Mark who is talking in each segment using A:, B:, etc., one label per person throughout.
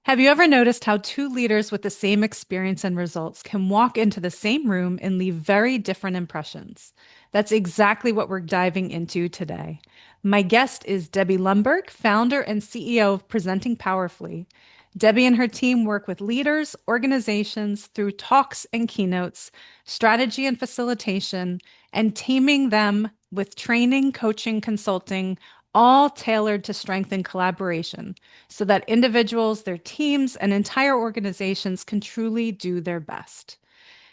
A: Have you ever noticed how two leaders with the same experience and results can walk into the same room and leave very different impressions? That's exactly what we're diving into today. My guest is Debbie Lundberg, founder and CEO of Presenting Powerfully. Debbie and her team work with leaders, organizations through talks and keynotes, strategy and facilitation, and teaming them with training, coaching, consulting, all tailored to strengthen collaboration so that individuals, their teams, and entire organizations can truly do their best.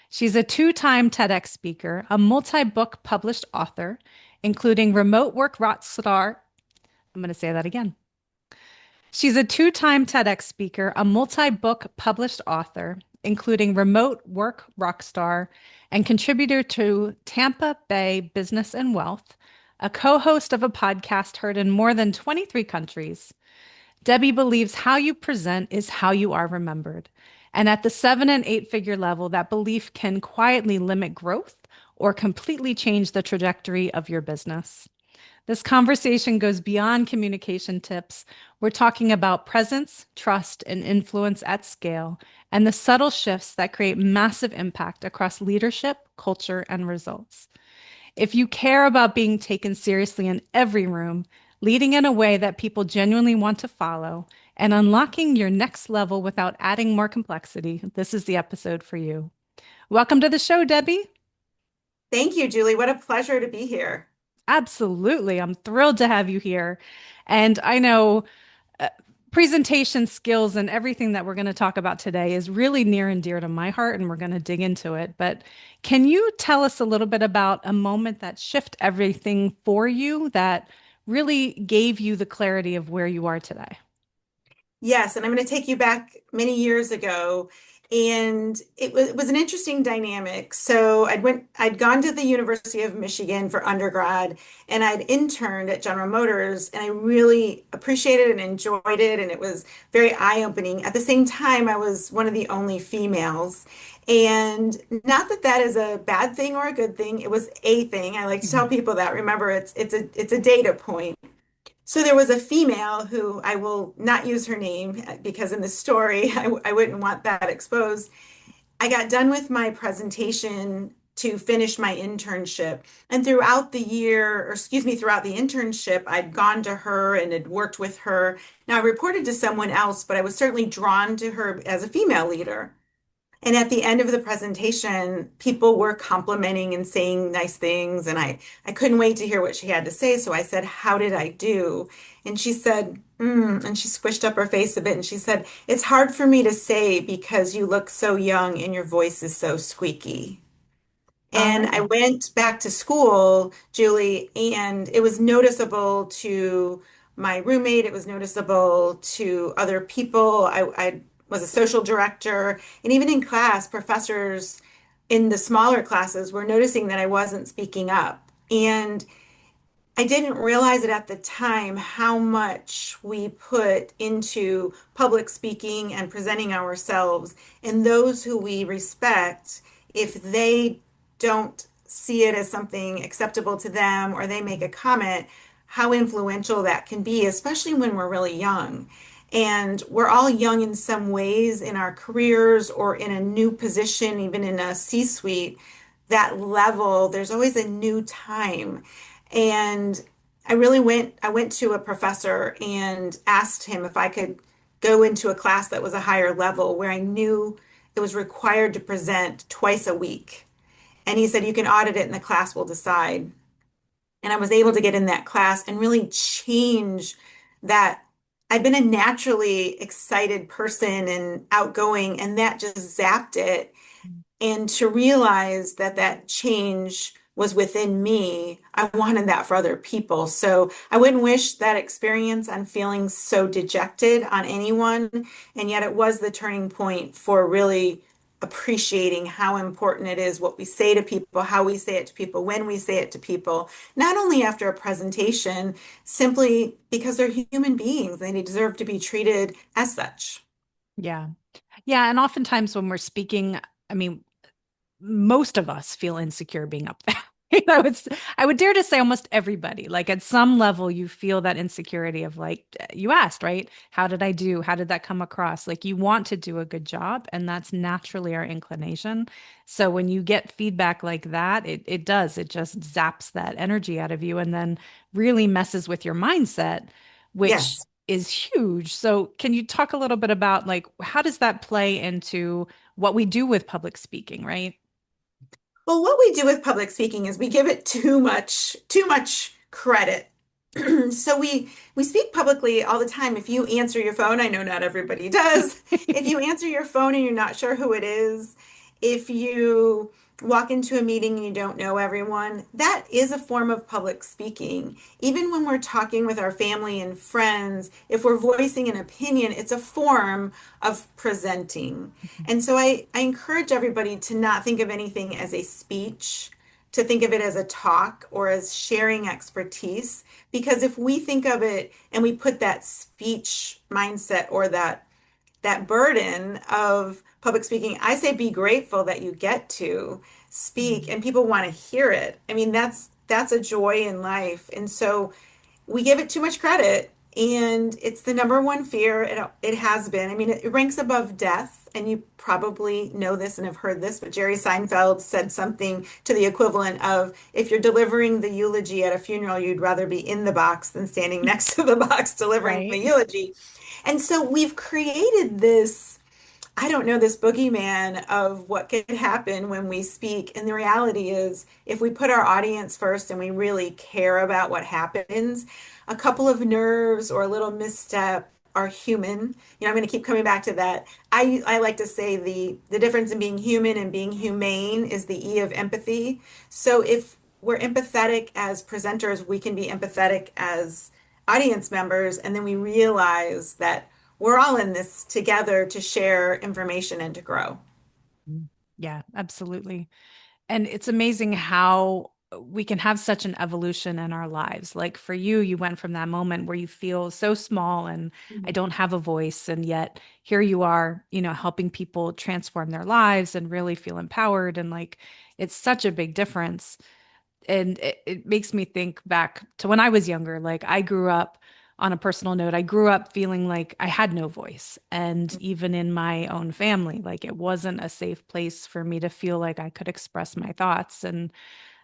A: She's a two-time TEDx speaker, a multi-book published author, including Remote Work Rockstar. I'm going to say that again. She's a two-time TEDx speaker, a multi-book published author, including Remote Work Rockstar, and contributor to Tampa Bay Business and Wealth, a co-host of a podcast heard in more than 23 countries. Debbie believes how you present is how you are remembered. And at the 7 and 8 figure level, that belief can quietly limit growth or completely change the trajectory of your business. This conversation goes beyond communication tips. We're talking about presence, trust, and influence at scale, and the subtle shifts that create massive impact across leadership, culture, and results. If you care about being taken seriously in every room, leading in a way that people genuinely want to follow, and unlocking your next level without adding more complexity, this is the episode for you. Welcome to the show, Debbie.
B: Thank you, Julie. What a pleasure to be here.
A: Absolutely. I'm thrilled to have you here. And I know uh, presentation skills and everything that we're going to talk about today is really near and dear to my heart, and we're going to dig into it. But can you tell us a little bit about a moment that shifted everything for you that really gave you the clarity of where you are today?
B: Yes, and I'm going to take you back many years ago, and it was an interesting dynamic. So I'd gone to the University of Michigan for undergrad, and I'd interned at General Motors, and I really appreciated and enjoyed it, and it was very eye-opening. At the same time, I was one of the only females. And not that that is a bad thing or a good thing, it was a thing. I like to tell people that. Remember, it's a data point. So there was a female who I will not use her name because in the story I wouldn't want that exposed. I got done with my presentation to finish my internship. And throughout the year, or excuse me, throughout the internship, I'd gone to her and had worked with her. Now I reported to someone else, but I was certainly drawn to her as a female leader. And at the end of the presentation, people were complimenting and saying nice things. And I couldn't wait to hear what she had to say. So I said, "How did I do?" And she said, and she squished up her face a bit and she said, "It's hard for me to say because you look so young and your voice is so squeaky." And I
A: Oh,
B: went back to school, Julie, and it was noticeable to my roommate. It was noticeable to other people. I was a social director, and even in class, professors in the smaller classes were noticing that I wasn't speaking up. And I didn't realize it at the time how much we put into public speaking and presenting ourselves, and those who we respect, if they don't see it as something acceptable to them or they make a comment, how influential that can be, especially when we're really young. And we're all young in some ways in our careers or in a new position, even in a C-suite, that level, there's always a new time. And I went to a professor and asked him if I could go into a class that was a higher level where I knew it was required to present twice a week. And he said, "You can audit it and the class will decide." And I was able to get in that class and really change that. I'd been a naturally excited person and outgoing, and that just zapped it. And to realize that that change was within me, I wanted that for other people. So I wouldn't wish that experience on feeling so dejected on anyone. And yet it was the turning point for really appreciating how important it is what we say to people, how we say it to people, when we say it to people, not only after a presentation, simply because they're human beings and they deserve to be treated as such.
A: yeah. Yeah. And oftentimes when we're speaking, I mean, most of us feel insecure being up there. I would dare to say almost everybody, like at some level, you feel that insecurity of like, you asked, right? How did I do? How did that come across? Like you want to do a good job, and that's naturally our inclination. So when you get feedback like that, it does, it just zaps that energy out of you and then really messes with your mindset, which
B: Yes.
A: is huge. So can you talk a little bit about like how does that play into what we do with public speaking, right?
B: Well, what we do with public speaking is we give it too much credit. So we speak publicly all the time. If you answer your phone, I know not everybody does. If you answer your phone and you're not sure who it is, if you walk into a meeting and you don't know everyone, that is a form of public speaking. Even when we're talking with our family and friends, if we're voicing an opinion, it's a form of presenting. And so I encourage everybody to not think of anything as a speech, to think of it as a talk or as sharing expertise. Because if we think of it and we put that speech mindset or that burden of public speaking, I say be grateful that you get to speak and people want to hear it. I mean, that's a joy in life. And so we give it too much credit, and it's the number one fear. It has been. I mean, it ranks above death, and you probably know this and have heard this, but Jerry Seinfeld said something to the equivalent of, if you're delivering the eulogy at a funeral, you'd rather be in the box than standing next to the box delivering the
A: Right.
B: eulogy. And so we've created this, I don't know, this boogeyman of what could happen when we speak. And the reality is, if we put our audience first and we really care about what happens, a couple of nerves or a little misstep are human. You know, I'm going to keep coming back to that. I like to say the difference in being human and being humane is the E of empathy. So if we're empathetic as presenters, we can be empathetic as audience members, and then we realize that we're all in this together to share information and to grow.
A: Mm. Yeah, absolutely. And it's amazing how we can have such an evolution in our lives. Like for you, you went from that moment where you feel so small and I
B: Mhm.
A: don't have a voice. And yet here you are, helping people transform their lives and really feel empowered. And like, it's such a big difference. And it makes me think back to when I was younger. Like I grew up on a personal note, I grew up feeling like I had no voice. And even in my own family, like it wasn't a safe place for me to feel like I could express my thoughts. And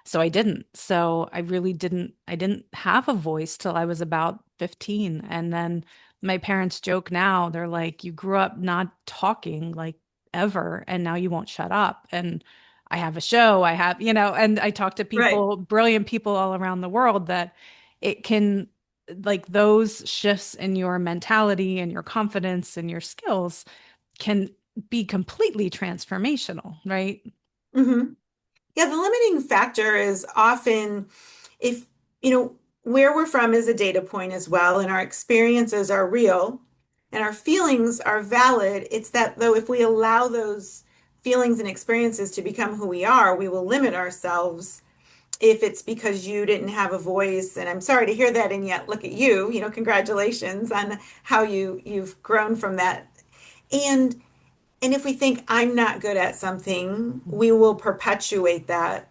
A: so I didn't. So I didn't have a voice till I was about 15. And then my parents joke now, they're like, you grew up not talking like ever, and now you won't shut up. And I have a show, and I talk to
B: Right.
A: people, brilliant people all around the world that it can, like those shifts in your mentality and your confidence and your skills can be completely transformational, right?
B: hmm Yeah, the limiting factor is often if, you know, where we're from is a data point as well, and our experiences are real and our feelings are valid. It's that, though, if we allow those feelings and experiences to become who we are, we will limit ourselves if it's because you didn't have a voice. And I'm sorry to hear that, and yet look at you, congratulations on how you've grown from that. And And if we think I'm not good at something, we will perpetuate that.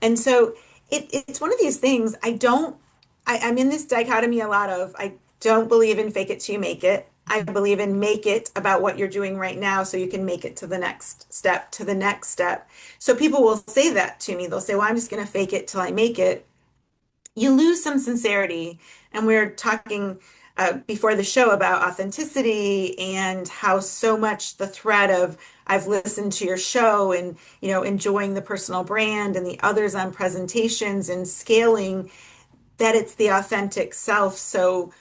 B: And so it's one of these things I'm in this dichotomy a lot of, I don't believe in fake it till you make it. I believe in make it about what you're doing right now so you can make it to the next step, to the next step. So people will say that to me. They'll say, well, I'm just going to fake it till I make it. You lose some sincerity. And we're talking before the show about authenticity and how so much the thread of I've listened to your show and enjoying the personal brand and the others on presentations and scaling, that it's the authentic self. So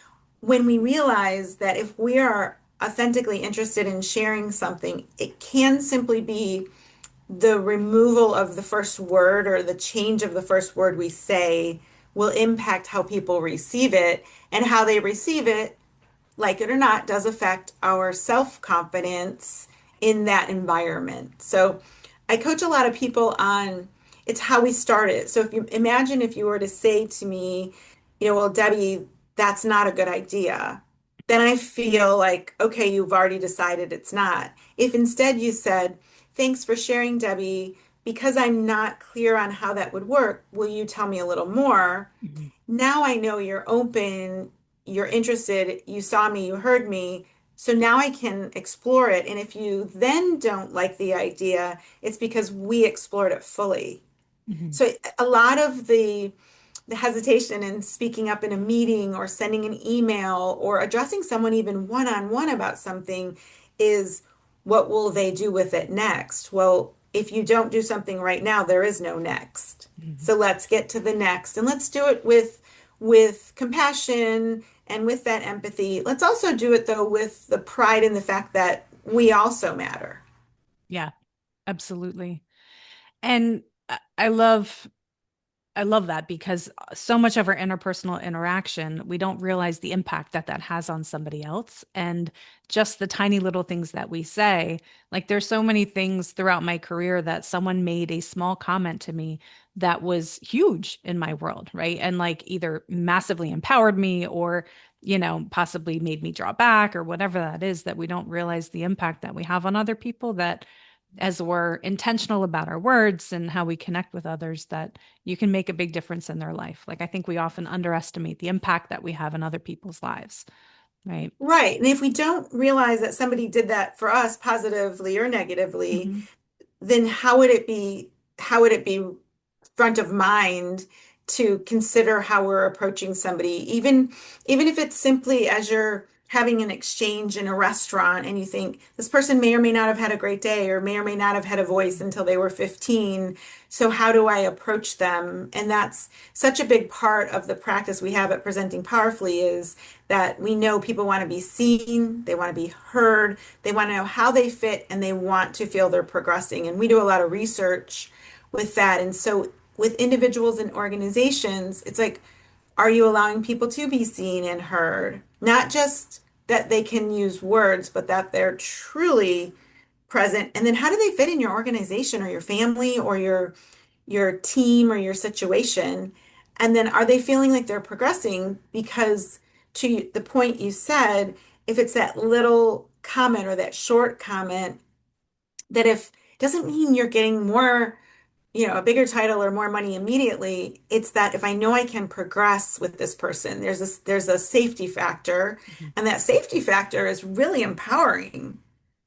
B: when we realize that if we are authentically interested in sharing something, it can simply be the removal of the first word or the change of the first word we say will impact how people receive it, and how they receive it, like it or not, does affect our self-confidence in that environment. So I coach a lot of people on it's how we start it. So if you imagine, if you were to say to me, well, Debbie, that's not a good idea, then I feel like, okay, you've already decided it's not. If instead you said, thanks for sharing, Debbie, because I'm not clear on how that would work, will you tell me a little more?
A: Mhm.
B: Now I know you're open, you're interested, you saw me, you heard me. So now I can explore it. And if you then don't like the idea, it's because we explored it fully.
A: Mhm.
B: So a lot of the hesitation in speaking up in a meeting or sending an email or addressing someone even one-on-one about something is what will they do with it next? Well, if you don't do something right now, there is no next.
A: Mhm.
B: So let's get to the next and let's do it with compassion and with that empathy. Let's also do it though with the pride in the fact that we also matter.
A: Yeah, absolutely. And I love that because so much of our interpersonal interaction, we don't realize the impact that that has on somebody else. And just the tiny little things that we say, like there's so many things throughout my career that someone made a small comment to me that was huge in my world, right? And like either massively empowered me or, possibly made me draw back or whatever that is, that we don't realize the impact that we have on other people, that as we're intentional about our words and how we connect with others, that you can make a big difference in their life. Like I think we often underestimate the impact that we have in other people's lives, right?
B: Right. And if we don't realize that somebody did that for us positively or negatively,
A: Mhm.
B: then how would it be front of mind to consider how we're approaching somebody, even if it's simply as you're having an exchange in a restaurant and you think this person may or may not have had a great day or may or may not have had a voice until they were 15. So how do I approach them? And that's such a big part of the practice we have at Presenting Powerfully is that we know people want to be seen, they want to be heard, they want to know how they fit, and they want to feel they're progressing. And we do a lot of research with that. And so with individuals and organizations, it's like, are you allowing people to be seen and heard? Not just that they can use words, but that they're truly present. And then how do they fit in your organization or your family or your team or your situation? And then are they feeling like they're progressing? Because to the point you said, if it's that little comment or that short comment, that if doesn't mean you're getting more, a bigger title or more money immediately. It's that if I know I can progress with this person, there's a safety factor,
A: Mhm.
B: and that safety factor is really empowering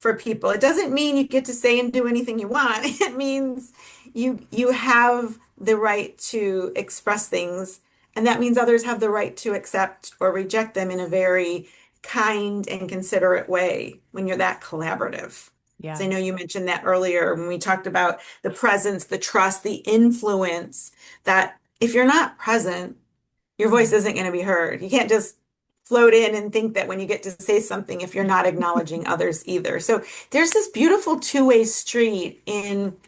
B: for people. It doesn't mean you get to say and do anything you want. It means you have the right to express things, and that means others have the right to accept or reject them in a very kind and considerate way when you're that collaborative. So
A: Yeah.
B: I know you mentioned that earlier when we talked about the presence, the trust, the influence, that if you're not present, your voice
A: Mhm.
B: isn't going to be heard. You can't just float in and think that when you get to say something, if you're not acknowledging others either. So there's this beautiful two-way street in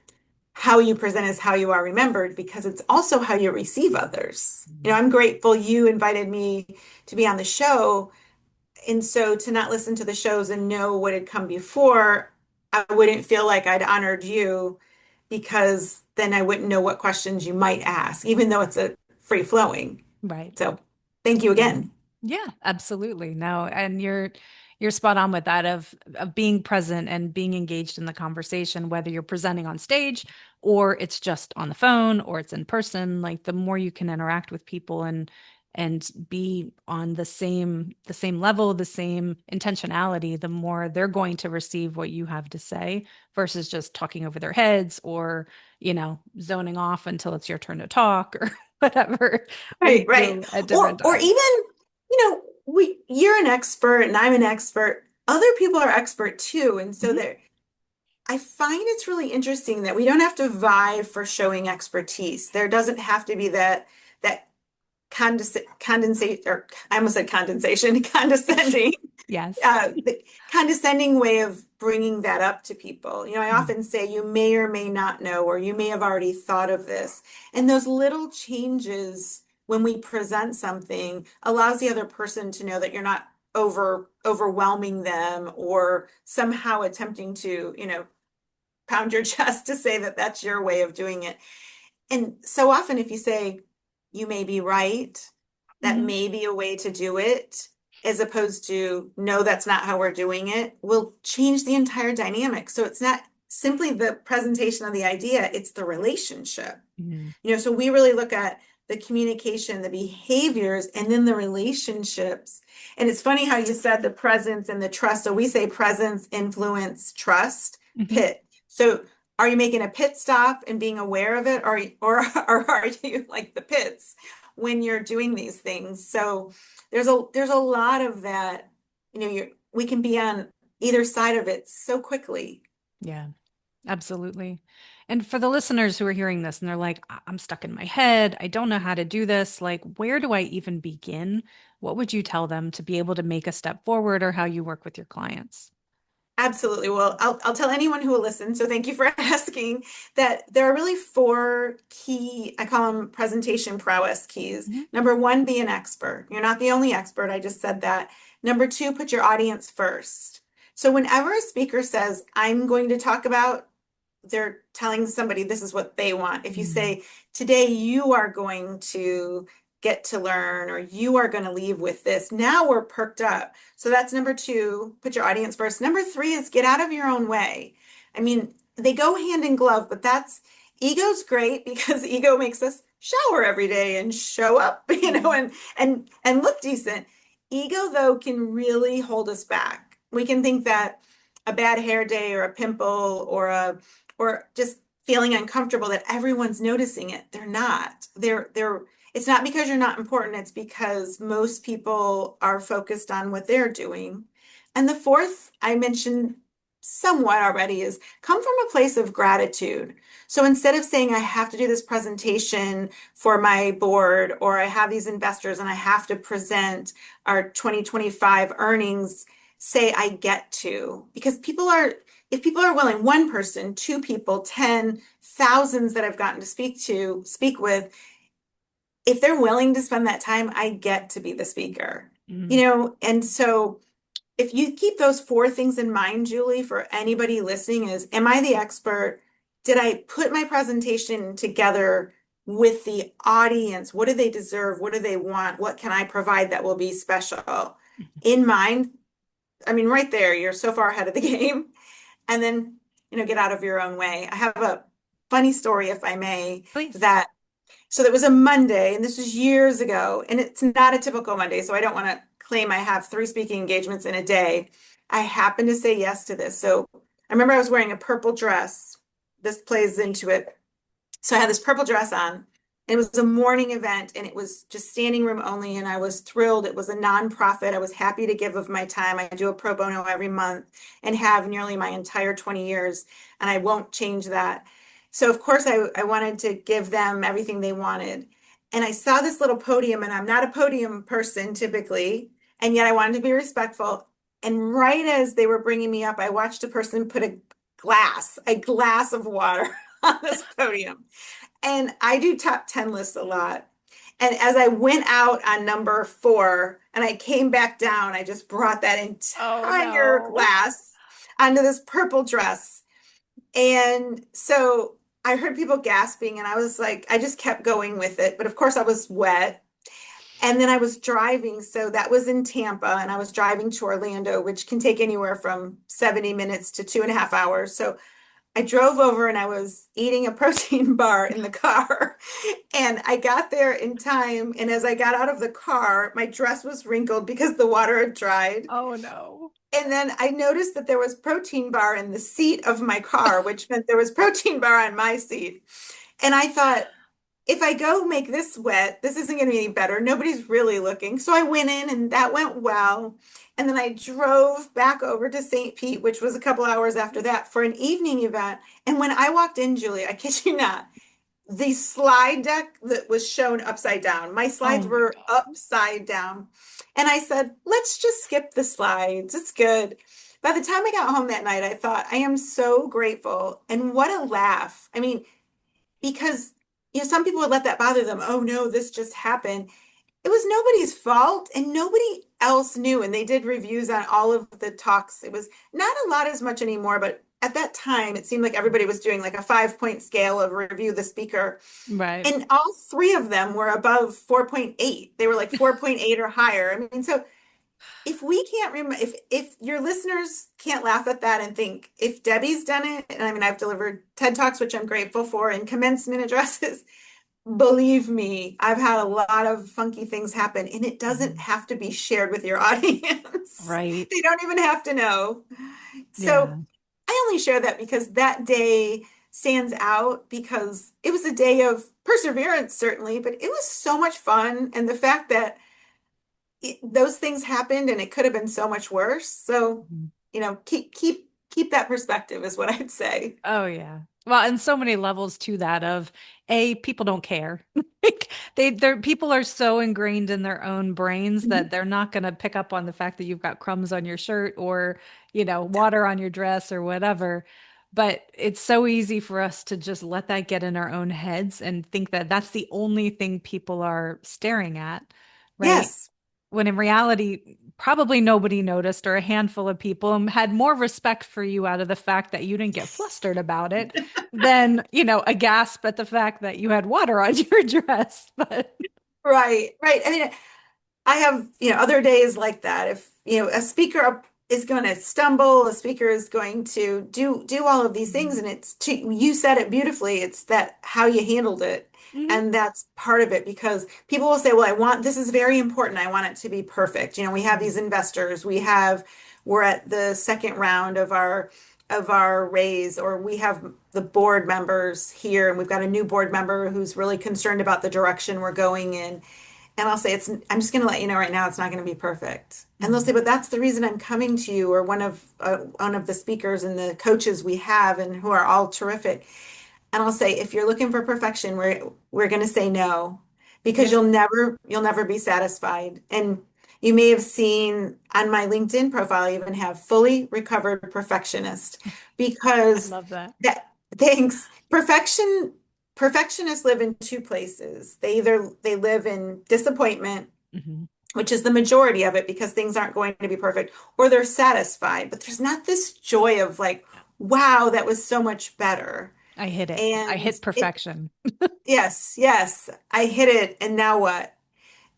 B: how you present is how you are remembered because it's also how you receive others.
A: Mhm.
B: I'm grateful you invited me to be on the show, and so to not listen to the shows and know what had come before, I wouldn't feel like I'd honored you because then I wouldn't know what questions you might ask, even though it's a free flowing.
A: Right.
B: So thank you
A: Yeah.
B: again.
A: Yeah, absolutely. No, and you're spot on with that of being present and being engaged in the conversation, whether you're presenting on stage or it's just on the phone or it's in person. Like the more you can interact with people and be on the same level, the same intentionality, the more they're going to receive what you have to say versus just talking over their heads or, zoning off until it's your turn to talk or whatever we
B: Right, right.
A: do at different
B: Or
A: times.
B: even, you're an expert and I'm an expert. Other people are expert too. And so
A: Mhm.
B: there, I find it's really interesting that we don't have to vie for showing expertise. There doesn't have to be that condensate, or I almost said condensation, condescending,
A: Yes.
B: the condescending way of bringing that up to people. I
A: Mhm.
B: often say you may or may not know, or you may have already thought of this. And those little changes when we present something allows the other person to know that you're not overwhelming them or somehow attempting to, pound your chest to say that that's your way of doing it. And so often, if you say, you may be right, that
A: Mhm.
B: may be a way to do it, as opposed to, no, that's not how we're doing it, will change the entire dynamic. So it's not simply the presentation of the idea, it's the relationship.
A: Mhm.
B: So we really look at the communication, the behaviors, and then the relationships. And it's funny how you said the presence and the trust. So we say presence, influence, trust,
A: Mhm.
B: pit. So are you making a pit stop and being aware of it, or are you like the pits when you're doing these things? So there's a lot of that. We can be on either side of it so quickly.
A: Yeah. Absolutely. And for the listeners who are hearing this and they're like, I'm stuck in my head. I don't know how to do this. Like, where do I even begin? What would you tell them to be able to make a step forward or how you work with your clients?
B: Absolutely. Well, I'll tell anyone who will listen. So thank you for asking that there are really four key, I call them presentation prowess keys.
A: Mhm.
B: Number one, be an expert. You're not the only expert. I just said that. Number two, put your audience first. So whenever a speaker says, I'm going to talk about, they're telling somebody this is what they want. If you
A: Mm.
B: say, today you are going to get to learn, or you are going to leave with this, now we're perked up. So that's number two, put your audience first. Number three is get out of your own way. I mean, they go hand in glove, but ego's great because ego makes us shower every day and show up,
A: Mm.
B: and look decent. Ego, though, can really hold us back. We can think that a bad hair day or a pimple or just feeling uncomfortable, that everyone's noticing it. They're not. It's not because you're not important, it's because most people are focused on what they're doing. And the fourth I mentioned somewhat already is come from a place of gratitude. So instead of saying, I have to do this presentation for my board, or I have these investors and I have to present our 2025 earnings, say, I get to. Because if people are willing, one person, two people, 10, thousands that I've gotten to speak with, if they're willing to spend that time, I get to be the speaker.
A: Mm.
B: And so if you keep those four things in mind, Julie, for anybody listening, is, am I the expert? Did I put my presentation together with the audience? What do they deserve? What do they want? What can I provide that will be special in mind? I mean, right there, you're so far ahead of the game. And then, get out of your own way. I have a funny story, if I may,
A: Please.
B: that so that was a Monday, and this was years ago, and it's not a typical Monday, so I don't want to claim I have three speaking engagements in a day. I happened to say yes to this. So I remember I was wearing a purple dress. This plays into it. So I had this purple dress on. It was a morning event and it was just standing room only. And I was thrilled. It was a nonprofit. I was happy to give of my time. I do a pro bono every month and have nearly my entire 20 years. And I won't change that. So, of course, I wanted to give them everything they wanted. And I saw this little podium, and I'm not a podium person typically. And yet I wanted to be respectful. And right as they were bringing me up, I watched a person put a glass of water on this podium. And I do top 10 lists a lot. And as I went out on number four and I came back down, I just brought that
A: Oh
B: entire
A: no.
B: glass onto this purple dress. And so I heard people gasping, and I was like, I just kept going with it. But of course, I was wet. And then I was driving. So that was in Tampa, and I was driving to Orlando, which can take anywhere from 70 minutes to 2.5 hours. So I drove over and I was eating a protein bar in the car. And I got there in time. And as I got out of the car, my dress was wrinkled because the water had dried.
A: Oh no.
B: And then I noticed that there was protein bar in the seat of my car, which meant there was protein bar on my seat. And I thought, if I go make this wet, this isn't going to be any better. Nobody's really looking. So I went in and that went well. And then I drove back over to St. Pete, which was a couple hours after that, for an evening event. And when I walked in, Julie, I kid you not, the slide deck that was shown upside down, my
A: Oh
B: slides
A: my
B: were
A: God.
B: upside down. And I said, let's just skip the slides. It's good. By the time I got home that night, I thought, I am so grateful. And what a laugh. I mean, because some people would let that bother them. Oh no, this just happened. It was nobody's fault, and nobody else knew. And they did reviews on all of the talks. It was not a lot as much anymore, but at that time it seemed like everybody was doing like a 5-point scale of review the speaker,
A: Right.
B: and all three of them were above 4.8. They were like 4.8 or higher. I mean, so if we can't remember, if your listeners can't laugh at that and think, if Debbie's done it, and I mean, I've delivered TED Talks, which I'm grateful for, and commencement addresses, believe me, I've had a lot of funky things happen, and it doesn't
A: Mhm.
B: have to be shared with your audience.
A: Right.
B: They don't even have to know. So
A: Yeah.
B: I only share that because that day stands out because it was a day of perseverance, certainly, but it was so much fun. And the fact that those things happened and it could have been so much worse. So,
A: Mhm.
B: keep that perspective is what I'd say.
A: Oh yeah. Well, and so many levels to that of people don't care. Like they're people are so ingrained in their own brains that
B: Mhm.
A: they're not gonna pick up on the fact that you've got crumbs on your shirt or, water on your dress or whatever. But it's so easy for us to just let that get in our own heads and think that that's the only thing people are staring at, right?
B: Yes.
A: When in reality, probably nobody noticed, or a handful of people had more respect for you out of the fact that you didn't get flustered about it than, a gasp at the fact that you had water on your dress. But
B: Right, right. I mean, I have, other days like that. If, a speaker is going to stumble, a speaker is going to do all of these things, and you said it beautifully. It's that how you handled it.
A: Mhm.
B: And that's part of it because people will say, well, this is very important. I want it to be perfect. We have these investors, we're at the second round of our raise, or we have the board members here, and we've got a new board member who's really concerned about the direction we're going in. And I'll say, I'm just going to let you know right now, it's not going to be perfect. And they'll say,
A: Mhm.
B: but that's the reason I'm coming to you, or one of the speakers and the coaches we have, and who are all terrific. And I'll say, if you're looking for perfection, we're going to say no, because
A: Yep.
B: you'll never be satisfied. And you may have seen on my LinkedIn profile, I even have fully recovered perfectionist,
A: I
B: because
A: love that.
B: that thanks perfectionists live in two places. They live in disappointment,
A: Mhm.
B: which is the majority of it because things aren't going to be perfect, or they're satisfied, but there's not this joy of like,
A: Yeah.
B: wow, that was so much better.
A: I hit it. I
B: And
A: hit perfection.
B: yes, yes, I hit it, and now what?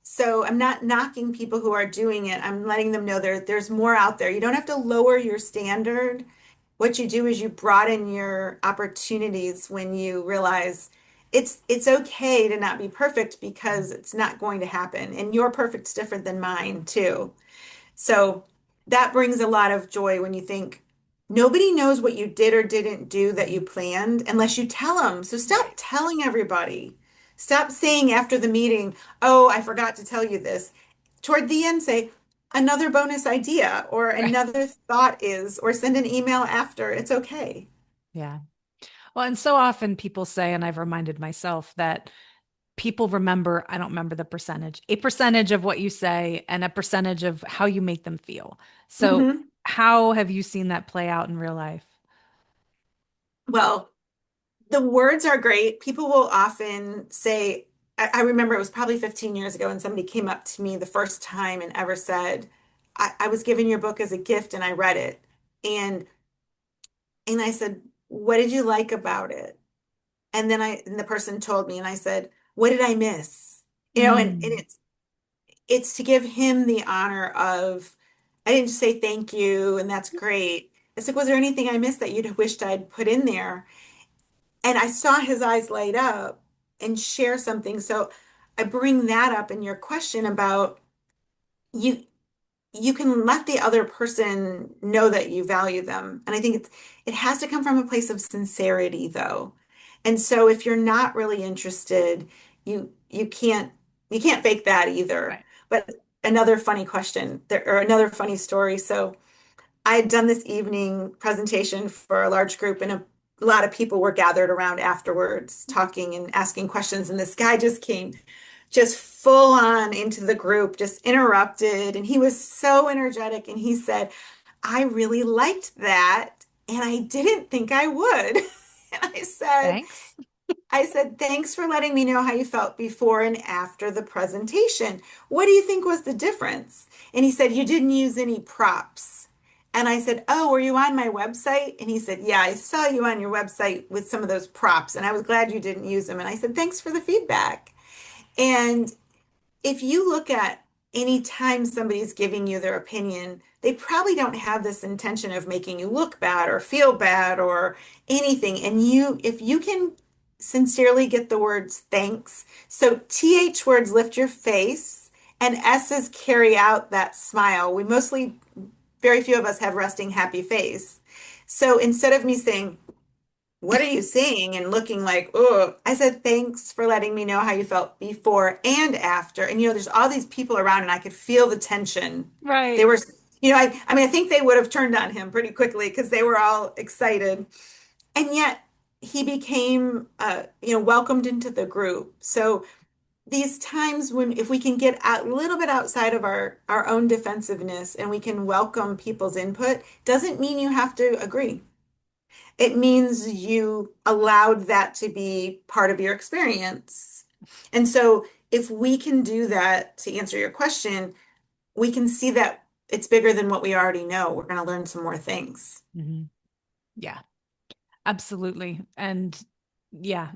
B: So I'm not knocking people who are doing it. I'm letting them know there's more out there. You don't have to lower your standard. What you do is you broaden your opportunities when you realize it's okay to not be perfect, because it's not going to happen. And your perfect's different than mine too. So that brings a lot of joy when you think nobody knows what you did or didn't do that you
A: Mhm.
B: planned unless you tell them. So stop
A: Right.
B: telling everybody. Stop saying after the meeting, oh, I forgot to tell you this. Toward the end, say another bonus idea, or
A: Right.
B: another thought is, or send an email after. It's okay.
A: Yeah. Well, and so often people say, and I've reminded myself that people remember, I don't remember the percentage, a percentage of what you say and a percentage of how you make them feel. So,
B: Hmm.
A: how have you seen that play out in real life?
B: Well, the words are great. People will often say, I remember it was probably 15 years ago, and somebody came up to me the first time and ever said, I was given your book as a gift and I read it. And I said, what did you like about it? And the person told me, and I said, what did I miss? And
A: Mm,
B: it's to give him the honor of, I didn't just say thank you and that's great. It's like, was there anything I missed that you'd wished I'd put in there? And I saw his eyes light up and share something. So I bring that up in your question about, you you can let the other person know that you value them. And I think it has to come from a place of sincerity, though. And so if you're not really interested, you can't fake that either.
A: right.
B: But another funny question there, or another funny story. So I had done this evening presentation for a large group, and a lot of people were gathered around afterwards, talking and asking questions. And this guy just came just full on into the group, just interrupted. And he was so energetic. And he said, I really liked that. And I didn't think I would. And
A: Thanks.
B: I said, thanks for letting me know how you felt before and after the presentation. What do you think was the difference? And he said, you didn't use any props. And I said, oh, were you on my website? And he said, yeah, I saw you on your website with some of those props, and I was glad you didn't use them. And I said, thanks for the feedback. And if you look at anytime somebody's giving you their opinion, they probably don't have this intention of making you look bad or feel bad or anything. And if you can sincerely get the words thanks, so TH words lift your face and S's carry out that smile. Very few of us have resting happy face. So instead of me saying, what are you saying? And looking like, oh, I said, thanks for letting me know how you felt before and after. And, there's all these people around and I could feel the tension. They
A: Right.
B: were, I mean, I think they would have turned on him pretty quickly because they were all excited. And yet he became, welcomed into the group. So these times if we can get a little bit outside of our own defensiveness and we can welcome people's input, doesn't mean you have to agree. It means you allowed that to be part of your experience. And so if we can do that, to answer your question, we can see that it's bigger than what we already know. We're going to learn some more things.
A: Mhm. Yeah, absolutely. And yeah.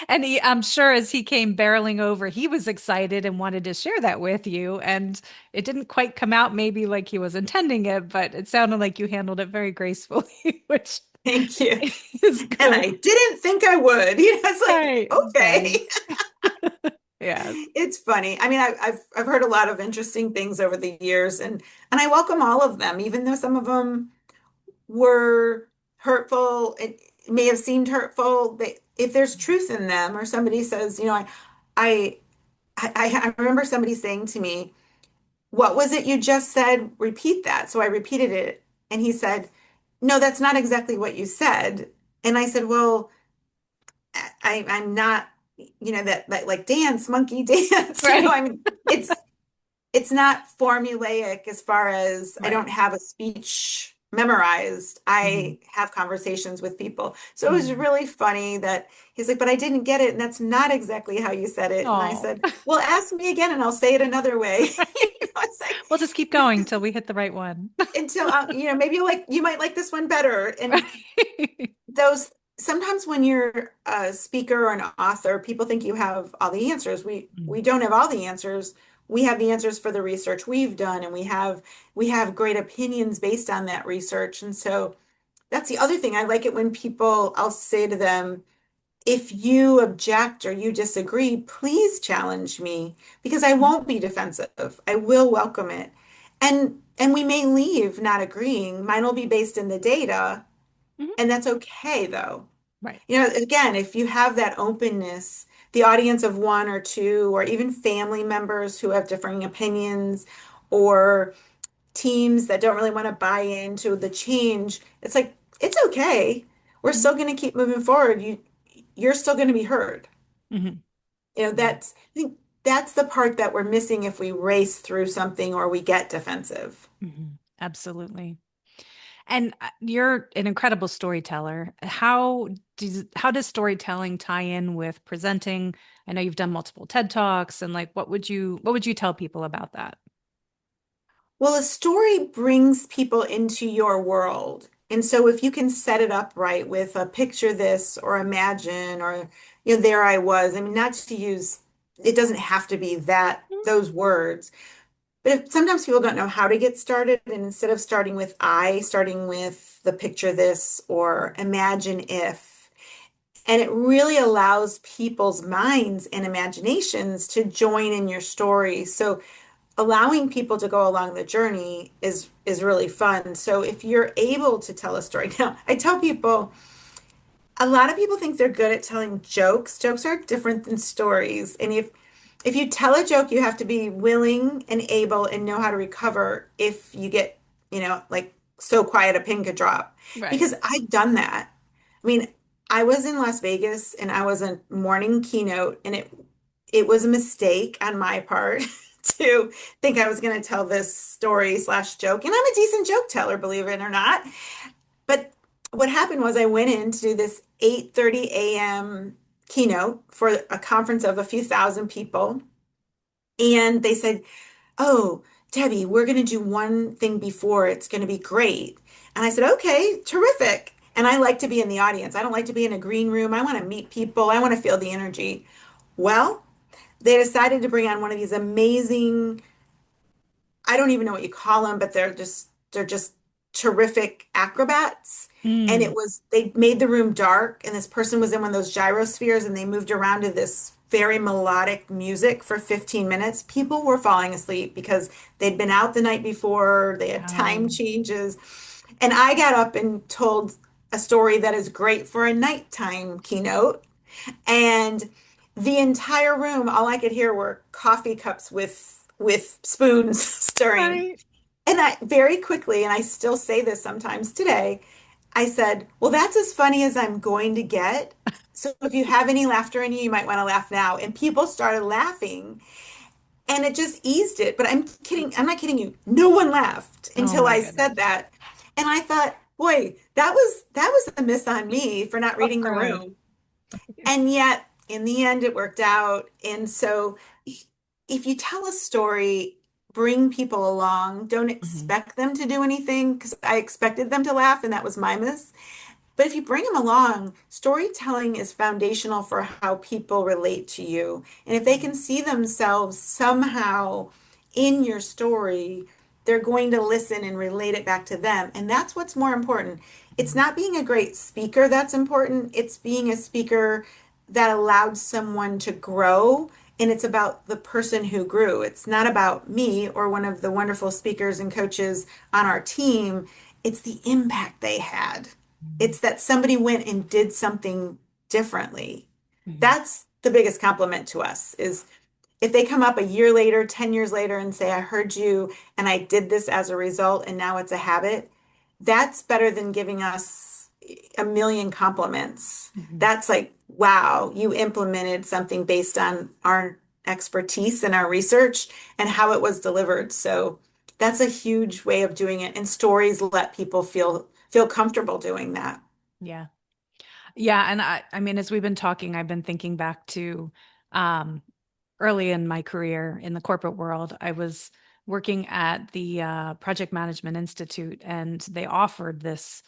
A: And I'm sure as he came barreling over, he was excited and wanted to share that with you. And it didn't quite come out maybe like he was intending it, but it sounded like you handled it very gracefully, which
B: Thank you.
A: is
B: And
A: good.
B: I didn't think I would. It's like,
A: Right, right.
B: okay.
A: Yes.
B: It's funny. I mean, I've heard a lot of interesting things over the years, and I welcome all of them, even though some of them were hurtful. It may have seemed hurtful. If there's truth in them, or somebody says, I, I remember somebody saying to me, "What was it you just said? Repeat that." So I repeated it, and he said, "No, that's not exactly what you said." And I said, "Well, I'm not, that like dance, monkey dance,
A: Right.
B: I mean, it's not formulaic as far as I don't
A: Right.
B: have a speech memorized.
A: Mhm.
B: I have conversations with people. So it was
A: Mhm.
B: really funny that he's like, but I didn't get it. And that's not exactly how you said it. And I
A: Oh,
B: said, well, ask me again and I'll say it another way.
A: right.
B: It's like,
A: We'll just keep going till we hit the right one.
B: until, maybe you might like this one better. And
A: Right.
B: those sometimes when you're a speaker or an author, people think you have all the answers. We
A: Mhm.
B: don't have all the answers. We have the answers for the research we've done, and we have great opinions based on that research. And so that's the other thing. I like it when I'll say to them, if you object or you disagree, please challenge me because I
A: Mhm.
B: won't be defensive. I will welcome it. And we may leave not agreeing. Mine will be based in the data,
A: Mhm.
B: and that's okay though.
A: Right.
B: Again, if you have that openness, the audience of one or two, or even family members who have differing opinions, or teams that don't really want to buy into the change, it's like, it's okay. We're
A: Mhm.
B: still going to keep moving forward. You're still going to be heard.
A: Mhm. Mhm.
B: I think that's the part that we're missing if we race through something or we get defensive.
A: Mhm. Absolutely. And you're an incredible storyteller. How does storytelling tie in with presenting? I know you've done multiple TED Talks, and like, what would you tell people about that?
B: Well, a story brings people into your world. And so if you can set it up right with a picture this or imagine or, there I was. I mean, not to use, it doesn't have to be those words. But sometimes people don't know how to get started. And instead of starting with the picture this or imagine if. And it really allows people's minds and imaginations to join in your story. So allowing people to go along the journey is really fun. So if you're able to tell a story now, I tell people a lot of people think they're good at telling jokes. Jokes are different than stories. And if you tell a joke, you have to be willing and able and know how to recover if you get, like so quiet a pin could drop.
A: Right.
B: Because I've done that. I mean, I was in Las Vegas and I was a morning keynote and it was a mistake on my part to think I was going to tell this story slash joke. And I'm a decent joke teller, believe it or not. But what happened was I went in to do this 8:30 a.m. keynote for a conference of a few thousand people. And they said, "Oh, Debbie, we're going to do one thing before. It's going to be great." And I said, "Okay, terrific." And I like to be in the audience. I don't like to be in a green room. I want to meet people. I want to feel the energy. Well, they decided to bring on one of these amazing I don't even know what you call them, but they're just terrific acrobats. And it
A: Mm.
B: was they made the room dark, and this person was in one of those gyrospheres, and they moved around to this very melodic music for 15 minutes. People were falling asleep because they'd been out the night before, they had time
A: Wow.
B: changes. And I got up and told a story that is great for a nighttime keynote. And the entire room, all I could hear were coffee cups with spoons stirring.
A: Right.
B: And I very quickly, and I still say this sometimes today, I said, "Well, that's as funny as I'm going to get. So if you have any laughter in you, you might want to laugh now." And people started laughing, and it just eased it. But I'm kidding, I'm not kidding you. No one laughed
A: Oh
B: until
A: my
B: I
A: goodness.
B: said that. And I thought, boy, that was a miss on me for not reading the
A: Right.
B: room. And yet, in the end, it worked out. And so, if you tell a story, bring people along. Don't
A: Mhm.
B: expect them to do anything because I expected them to laugh, and that was my miss. But if you bring them along, storytelling is foundational for how people relate to you. And if they can see themselves somehow in your story, they're going to listen and relate it back to them. And that's what's more important. It's
A: Mhm.
B: not being a great speaker that's important, it's being a speaker that allowed someone to grow. And it's about the person who grew. It's not about me or one of the wonderful speakers and coaches on our team. It's the impact they had.
A: Mhm.
B: It's that somebody went and did something differently.
A: Mhm.
B: That's the biggest compliment to us is if they come up a year later, 10 years later and say, I heard you and I did this as a result and now it's a habit, that's better than giving us a million compliments.
A: Mhm.
B: That's like, wow, you implemented something based on our expertise and our research and how it was delivered. So that's a huge way of doing it. And stories let people feel comfortable doing that.
A: Yeah. Yeah, and I mean, as we've been talking, I've been thinking back to um, early in my career in the corporate world. I was working at the Project Management Institute, and they offered this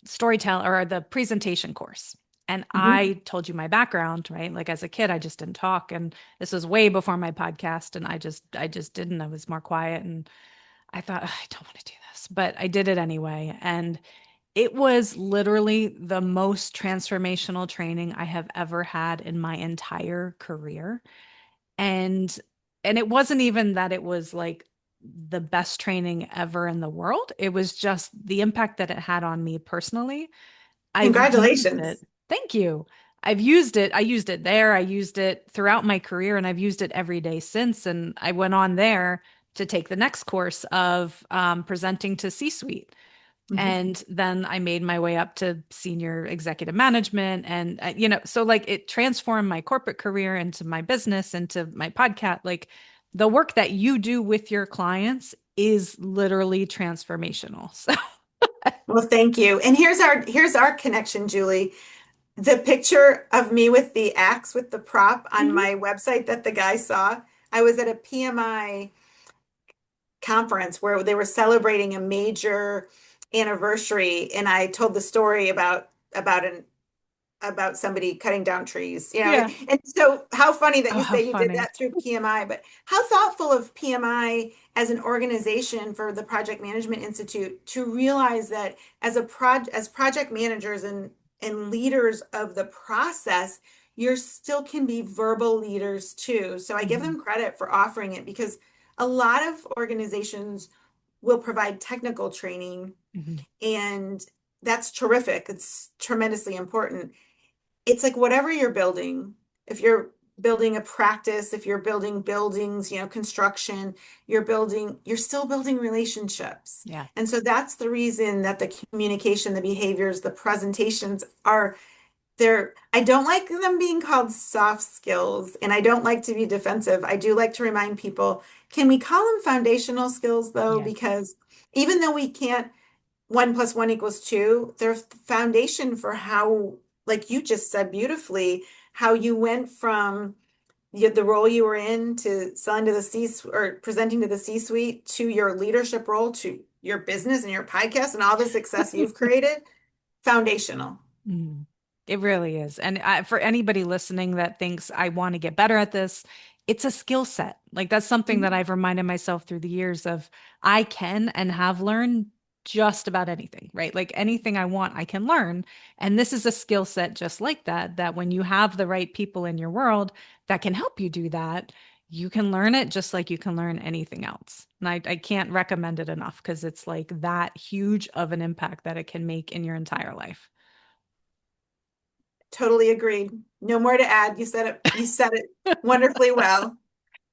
A: storytell or the presentation course. And
B: Mhm.
A: I told you my background, right? Like as a kid, I just didn't talk, and this was way before my podcast, and I just didn't. I was more quiet, and I thought, "Ugh, I don't want to do this," but I did it anyway, and it was literally the most transformational training I have ever had in my entire career. And it wasn't even that it was like the best training ever in the world. It was just the impact that it had on me personally. I've used it.
B: Congratulations.
A: Thank you. I've used it. I used it there. I used it throughout my career, and I've used it every day since. And I went on there to take the next course of presenting to C-suite.
B: Mhm.
A: And then I made my way up to senior executive management. And, so like it transformed my corporate career into my business, into my podcast. Like the work that you do with your clients is literally transformational. So,
B: Well, thank you. And here's our connection, Julie. The picture of me with the axe with the prop on
A: Mhm.
B: my website that the guy saw. I was at a PMI conference where they were celebrating a major anniversary, and I told the story about somebody cutting down trees,
A: Yeah.
B: and so how funny that
A: Oh,
B: you
A: how
B: say you did
A: funny.
B: that through PMI, but how thoughtful of PMI as an organization for the Project Management Institute to realize that as project managers and leaders of the process, you still can be verbal leaders too. So I give
A: Mhm.
B: them credit for offering it because a lot of organizations will provide technical training
A: Mhm.
B: and that's terrific. It's tremendously important. It's like whatever you're building, if you're building a practice, if you're building buildings, construction, you're still building relationships.
A: Yeah.
B: And so that's the reason that the communication, the behaviors, the presentations are there. I don't like them being called soft skills, and I don't like to be defensive. I do like to remind people, can we call them foundational skills though?
A: Yes.
B: Because even though we can't 1 + 1 = 2. They're foundation for how, like you just said beautifully, how you went from the role you were in to selling to the C or presenting to the C-suite to your leadership role to your business and your podcast and all the success you've created. Foundational.
A: Mm. It really is. And for anybody listening that thinks I want to get better at this, it's a skill set. Like that's something that I've reminded myself through the years of I can and have learned just about anything, right? Like anything I want, I can learn. And this is a skill set just like that, that when you have the right people in your world that can help you do that, you can learn it just like you can learn anything else. And I can't recommend it enough because it's like that huge of an impact that it can make in your entire life.
B: Totally agreed. No more to add. You said it. You said it wonderfully well.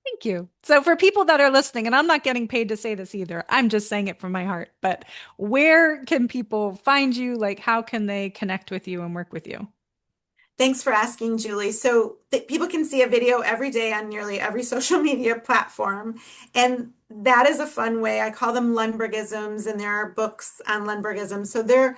A: Thank you. So, for people that are listening, and I'm not getting paid to say this either, I'm just saying it from my heart, but where can people find you? Like, how can they connect with you and work with you?
B: Thanks for asking, Julie. So people can see a video every day on nearly every social media platform. And that is a fun way. I call them Lundbergisms, and there are books on Lundbergisms. So they're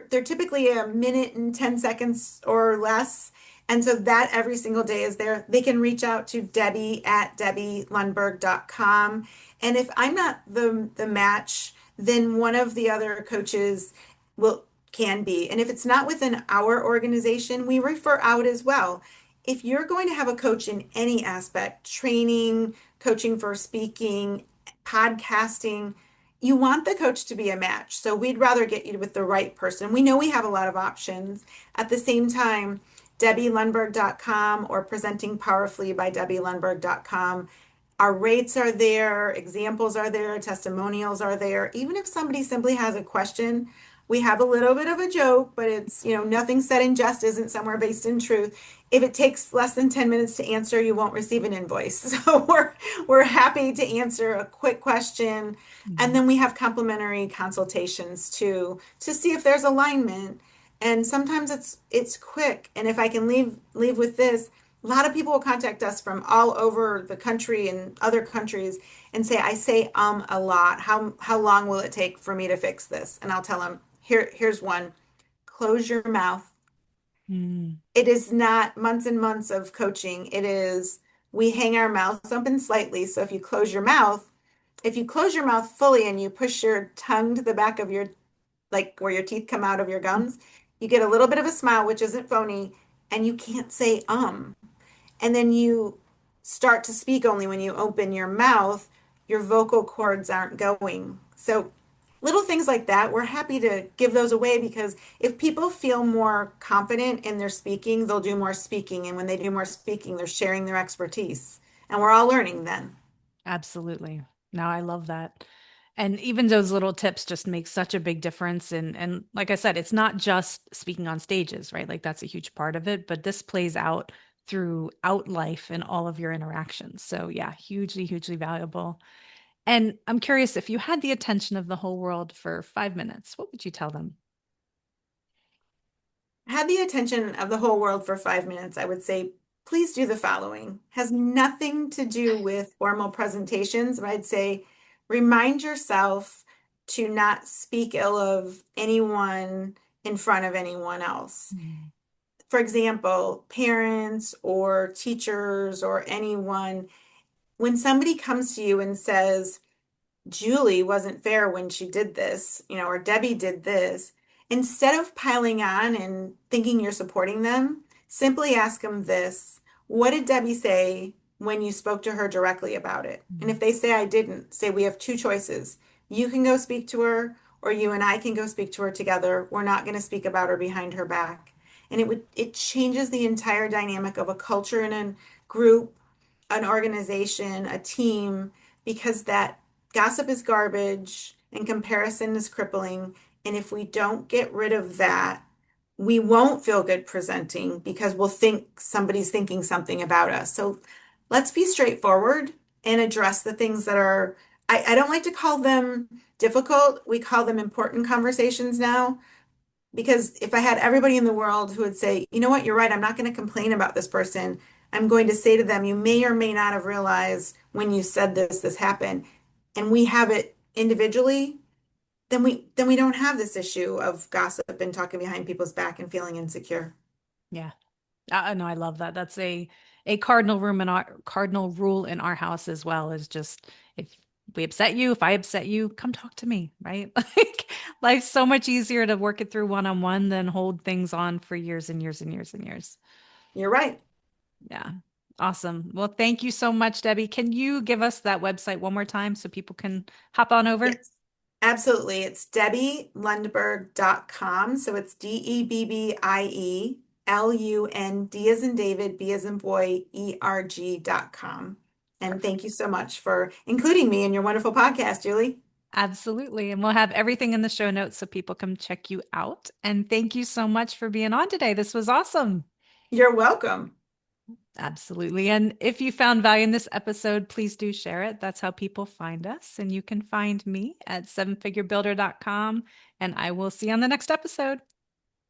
B: typically a minute and 10 seconds or less. And so that every single day is there. They can reach out to Debbie at debbielundberg.com. And if I'm not the match, then one of the other coaches will can be. And if it's not within our organization, we refer out as well. If you're going to have a coach in any aspect, training, coaching for speaking, podcasting, you want the coach to be a match. So we'd rather get you with the right person. We know we have a lot of options. At the same time, debbielundberg.com or presenting powerfully by debbielundberg.com. Our rates are there, examples are there, testimonials are there. Even if somebody simply has a question, we have a little bit of a joke, but it's, nothing said in jest isn't somewhere based in truth. If it takes less than 10 minutes to answer, you won't receive an invoice. So we're happy to answer a quick question. And
A: Mhm.
B: then we have complimentary consultations too to see if there's alignment. And sometimes it's quick. And if I can leave with this, a lot of people will contact us from all over the country and other countries and say, I say a lot. How long will it take for me to fix this? And I'll tell them, here's one. Close your mouth.
A: Mm.
B: It is not months and months of coaching. It is we hang our mouths open slightly. So if you close your mouth fully and you push your tongue to the back of your like where your teeth come out of your gums, you get a little bit of a smile, which isn't phony, and you can't say and then you start to speak only when you open your mouth, your vocal cords aren't going. So little things like that, we're happy to give those away because if people feel more confident in their speaking, they'll do more speaking. And when they do more speaking, they're sharing their expertise. And we're all learning then.
A: Absolutely. No, I love that. And even those little tips just make such a big difference. And like I said, it's not just speaking on stages, right? Like that's a huge part of it, but this plays out throughout life in all of your interactions. So yeah, hugely, hugely valuable. And I'm curious if you had the attention of the whole world for 5 minutes, what would you tell them?
B: Had the attention of the whole world for 5 minutes, I would say, please do the following. Has nothing to do with formal presentations, but I'd say remind yourself to not speak ill of anyone in front of anyone else.
A: Mm.
B: For example, parents or teachers or anyone, when somebody comes to you and says, Julie wasn't fair when she did this, or Debbie did this. Instead of piling on and thinking you're supporting them, simply ask them this. What did Debbie say when you spoke to her directly about it? And if
A: Mm.
B: they say I didn't, say we have two choices. You can go speak to her, or you and I can go speak to her together. We're not going to speak about her behind her back. And it changes the entire dynamic of a culture in a group, an organization, a team, because that gossip is garbage and comparison is crippling. And if we don't get rid of that, we won't feel good presenting because we'll think somebody's thinking something about us. So let's be straightforward and address the things that are, I don't like to call them difficult. We call them important conversations now. Because if I had everybody in the world who would say, you know what, you're right, I'm not going to complain about this person. I'm going to say to them, you may or may not have realized when you said this, this happened. And we have it individually, then we don't have this issue of gossip and talking behind people's back and feeling insecure.
A: Yeah. No, I love that. That's a cardinal room in our cardinal rule in our house as well is just if we upset you, if I upset you, come talk to me, right? Like life's so much easier to work it through one on one than hold things on for years and years and years and years.
B: You're right.
A: Yeah. Awesome. Well, thank you so much, Debbie. Can you give us that website one more time so people can hop on over?
B: Yes, absolutely. It's debbielundberg.com. So it's DEBBIELUND as in David, B as in boy, ERG.com. And
A: Perfect.
B: thank you so much for including me in your wonderful podcast, Julie.
A: Absolutely. And we'll have everything in the show notes so people can check you out. And thank you so much for being on today. This was awesome.
B: You're welcome.
A: Absolutely. And if you found value in this episode, please do share it. That's how people find us. And you can find me at sevenfigurebuilder.com. And I will see you on the next episode.